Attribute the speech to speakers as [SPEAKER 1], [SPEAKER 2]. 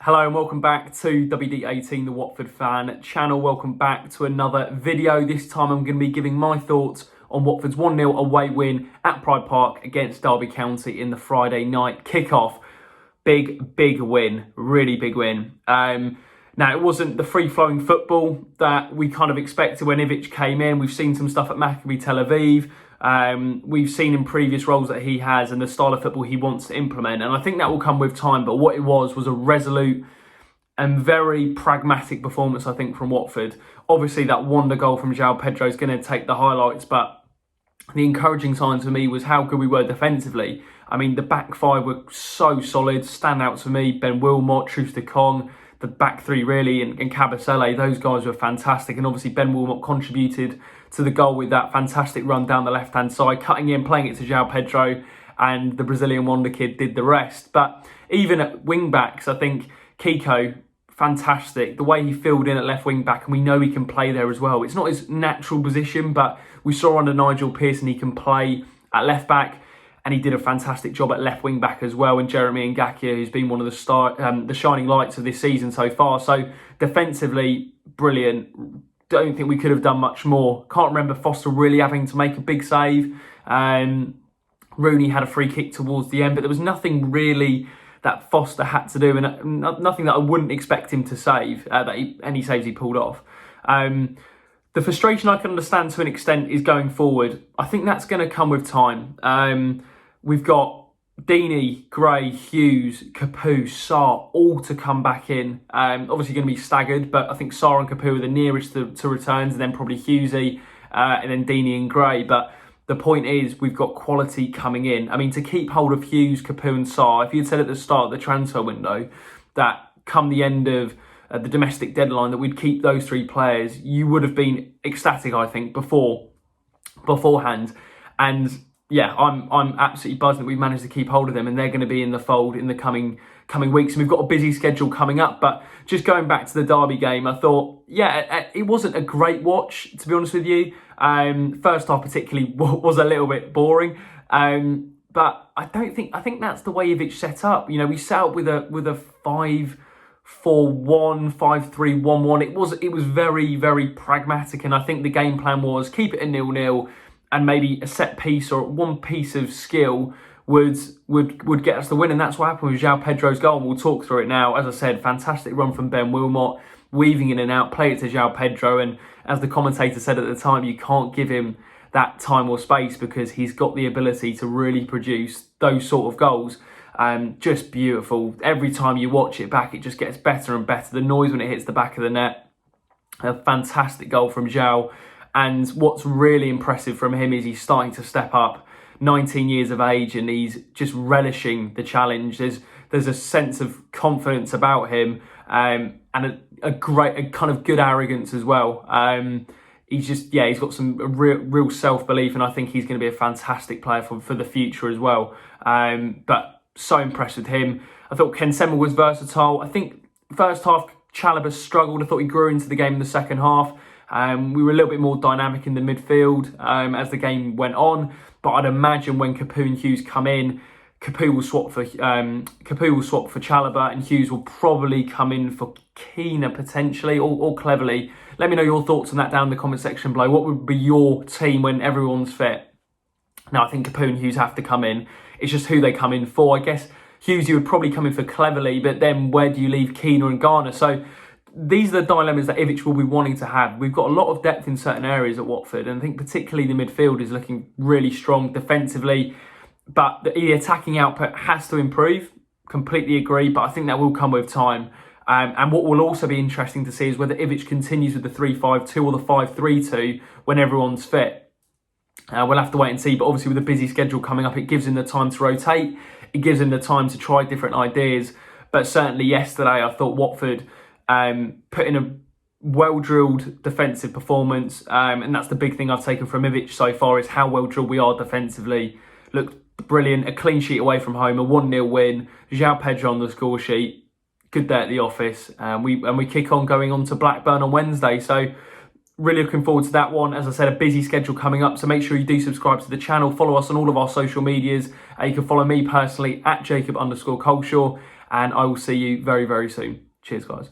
[SPEAKER 1] Hello and welcome back to WD18, the Watford fan channel. Welcome back to another video. This time I'm going to be giving my thoughts on Watford's 1-0 away win at Pride Park against Derby County in the Friday night kickoff. Big win, really big win. Now, it wasn't the free-flowing football that we kind of expected when Ivic came in. We've seen some stuff at Maccabi Tel Aviv. We've seen in previous roles that he has and the style of football he wants to implement. And I think that will come with time. But what it was a resolute and very pragmatic performance, I think, from Watford. Obviously, that wonder goal from Joao Pedro is going to take the highlights. But the encouraging signs for me was how good we were defensively. I mean, the back five were so solid. Standouts for me, Ben Wilmot, Truth to Kong. The back three really, and Kabasele, those guys were fantastic. And obviously Ben Wilmot contributed to the goal with that fantastic run down the left-hand side, cutting in, playing it to Joao Pedro, and the Brazilian wonder kid did the rest. But even at wing-backs, I think Kiko, fantastic. The way he filled in at left wing-back, and we know he can play there as well. It's not his natural position, but we saw under Nigel Pearson he can play at left-back. And he did a fantastic job at left wing back as well. And Jeremy Ngakia, who's been one of the shining lights of this season so far. So defensively, brilliant. Don't think we could have done much more. Can't remember Foster really having to make a big save. Rooney had a free kick towards the end, but there was nothing really that Foster had to do, and nothing that I wouldn't expect him to save. Any saves he pulled off. The frustration I can understand to an extent is going forward. I think that's going to come with time. We've got Deeney, Gray, Hughes, Capoue, Sarr, all to come back in. Obviously going to be staggered, but I think Sarr and Capoue are the nearest to returns, and then probably Hughesy, and then Deeney and Gray. But the point is, we've got quality coming in. I mean, to keep hold of Hughes, Capoue and Sarr, if you'd said at the start of the transfer window that come the end of the domestic deadline that we'd keep those three players, you would have been ecstatic, I think, beforehand. And yeah, I'm absolutely buzzing that we've managed to keep hold of them, and they're going to be in the fold in the coming weeks. And we've got a busy schedule coming up. But just going back to the Derby game, I thought, yeah, it wasn't a great watch, to be honest with you. First half particularly was a little bit boring. But I think that's the way Ivic set up. You know, we set up with a 5-4-1, 5-3-1-1. It was very pragmatic, and I think the game plan was keep it a 0-0, and maybe a set piece or one piece of skill would get us the win. And that's what happened with Joao Pedro's goal. And we'll talk through it now. As I said, fantastic run from Ben Wilmot, weaving in and out, play it to Joao Pedro. And as the commentator said at the time, you can't give him that time or space because he's got the ability to really produce those sort of goals. Just beautiful. Every time you watch it back, it just gets better and better. The noise when it hits the back of the net. A fantastic goal from Joao. And what's really impressive from him is he's starting to step up. 19 years of age, and he's just relishing the challenge. There's a sense of confidence about him, and a kind of good arrogance as well. He's got some real self-belief, and I think he's going to be a fantastic player for the future as well. But so impressed with him. I thought Ken Sema was versatile. I think first half Chalobah struggled. I thought he grew into the game in the second half. We were a little bit more dynamic in the midfield as the game went on. But I'd imagine when Capoue and Hughes come in, Capoue will swap for Chalobah, and Hughes will probably come in for Keena potentially, or Cleverly. Let me know your thoughts on that down in the comment section below. What would be your team when everyone's fit? Now, I think Capoue and Hughes have to come in. It's just who they come in for. I guess Hughes, you would probably come in for Cleverly, but then where do you leave Keena and Garner? So these are the dilemmas that Ivic will be wanting to have. We've got a lot of depth in certain areas at Watford, and I think particularly the midfield is looking really strong defensively, but the attacking output has to improve. Completely agree, but I think that will come with time. And what will also be interesting to see is whether Ivic continues with the 3-5-2 or the 5-3-2 when everyone's fit. We'll have to wait and see, but obviously with a busy schedule coming up, it gives him the time to rotate. It gives him the time to try different ideas. But certainly yesterday, I thought Watford put in a well-drilled defensive performance, and that's the big thing I've taken from Ivic so far, is how well-drilled we are defensively. Looked brilliant, a clean sheet away from home, a 1-0 win, Joao Pedro on the score sheet, good day at the office, and we kick on going on to Blackburn on Wednesday, so really looking forward to that one. As I said, a busy schedule coming up, so make sure you do subscribe to the channel, follow us on all of our social medias. You can follow me personally at Jacob_Coleshaw, and I will see you very, very soon. Cheers, guys.